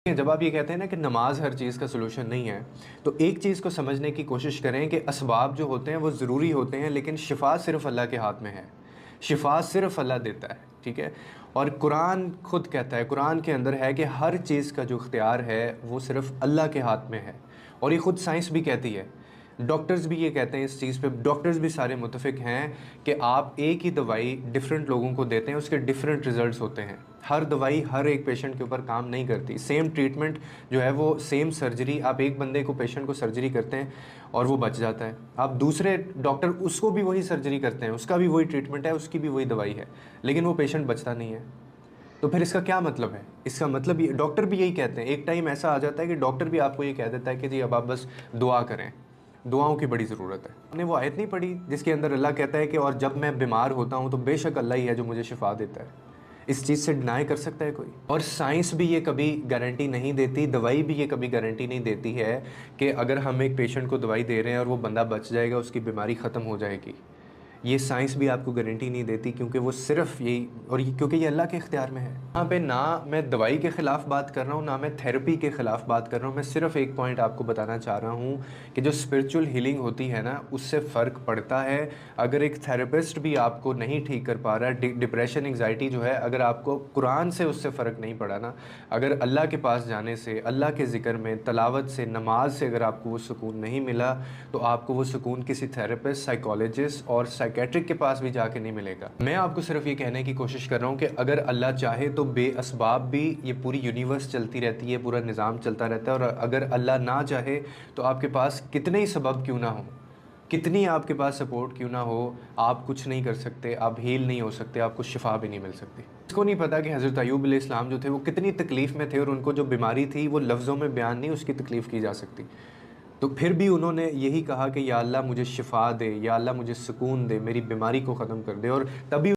जब आप ये कहते हैं ना कि नमाज हर चीज़ का सलूशन नहीं है, तो एक चीज़ को समझने की कोशिश करें कि असबाब जो होते हैं वो ज़रूरी होते हैं, लेकिन शिफा सिर्फ़ अल्लाह के हाथ में है। शिफा सिर्फ़ अल्लाह देता है, ठीक है? और कुरान खुद कहता है, कुरान के अंदर है कि हर चीज़ का जो इख्तियार है वो सिर्फ़ अल्लाह के हाथ में है। और ये खुद साइंस भी कहती है, डॉक्टर्स भी ये कहते हैं इस चीज़ पे, डॉक्टर्स भी सारे मुत्तफ़िक हैं कि आप एक ही दवाई डिफरेंट लोगों को देते हैं, उसके डिफरेंट रिज़ल्ट्स होते हैं। हर दवाई हर एक पेशेंट के ऊपर काम नहीं करती। सेम ट्रीटमेंट जो है वो सेम सर्जरी, आप एक बंदे को, पेशेंट को सर्जरी करते हैं और वो बच जाता है। आप दूसरे डॉक्टर उसको भी वही सर्जरी करते हैं, उसका भी वही ट्रीटमेंट है, उसकी भी वही दवाई है, लेकिन वो पेशेंट बचता नहीं है। तो फिर इसका क्या मतलब है? इसका मतलब ये डॉक्टर भी यही कहते हैं। एक टाइम ऐसा आ जाता है कि डॉक्टर भी आपको ये कह देता है कि जी अब आप बस दुआ करें, दुआओं की बड़ी ज़रूरत है। आपने वो आयत नहीं पढ़ी जिसके अंदर अल्लाह कहता है कि और जब मैं बीमार होता हूँ तो बेशक अल्लाह ही है जो मुझे शिफा देता है। इस चीज़ से डिनाई कर सकता है कोई? और साइंस भी ये कभी गारंटी नहीं देती, दवाई भी ये कभी गारंटी नहीं देती है कि अगर हम एक पेशेंट को दवाई दे रहे हैं और वो बंदा बच जाएगा, उसकी बीमारी ख़त्म हो जाएगी। ये साइंस भी आपको गारंटी नहीं देती, क्योंकि वो सिर्फ यही, और ये क्योंकि ये अल्लाह के इख्तियार में है। यहाँ पे ना मैं दवाई के ख़िलाफ़ बात कर रहा हूँ, ना मैं थेरेपी के ख़िलाफ़ बात कर रहा हूँ। मैं सिर्फ एक पॉइंट आपको बताना चाह रहा हूँ कि जो स्पिरिचुअल हीलिंग होती है ना, उससे फ़र्क पड़ता है। अगर एक थेरेपिस्ट भी आपको नहीं ठीक कर पा रहा है, डिप्रेशन एंग्जाइटी जो है, अगर आपको कुरान से उससे फ़र्क नहीं पड़ा ना, अगर अल्लाह के पास जाने से, अल्लाह के ज़िक्र में, तलावत से, नमाज से अगर आपको वो सुकून नहीं मिला, तो आपको वो सुकून किसी थेरेपिस्ट, साइकोलॉजिस्ट और साइकेट्रिक के पास भी जाके नहीं मिलेगा। मैं आपको सिर्फ ये कहने की कोशिश कर रहा हूँ कि अगर अल्लाह चाहे तो बेअसबाब भी ये पूरी यूनिवर्स चलती रहती है, पूरा निज़ाम चलता रहता है। और अगर अल्लाह ना चाहे तो आपके पास कितने ही सबब क्यों ना हो, कितनी आपके पास सपोर्ट क्यों ना हो, आप कुछ नहीं कर सकते, आप हील नहीं हो सकते, आपको शिफा भी नहीं मिल सकती। इसको नहीं पता कि हज़रत अय्यूब अलैहिस्सलाम जो थे वो कितनी तकलीफ़ में थे, और उनको जो बीमारी थी वो लफ्ज़ों में बयान नहीं उसकी तकलीफ़ की जा सकती। तो फिर भी उन्होंने यही कहा कि या अल्लाह मुझे शिफ़ा दे, या अल्लाह मुझे सुकून दे, मेरी बीमारी को ख़त्म कर दे। और तभी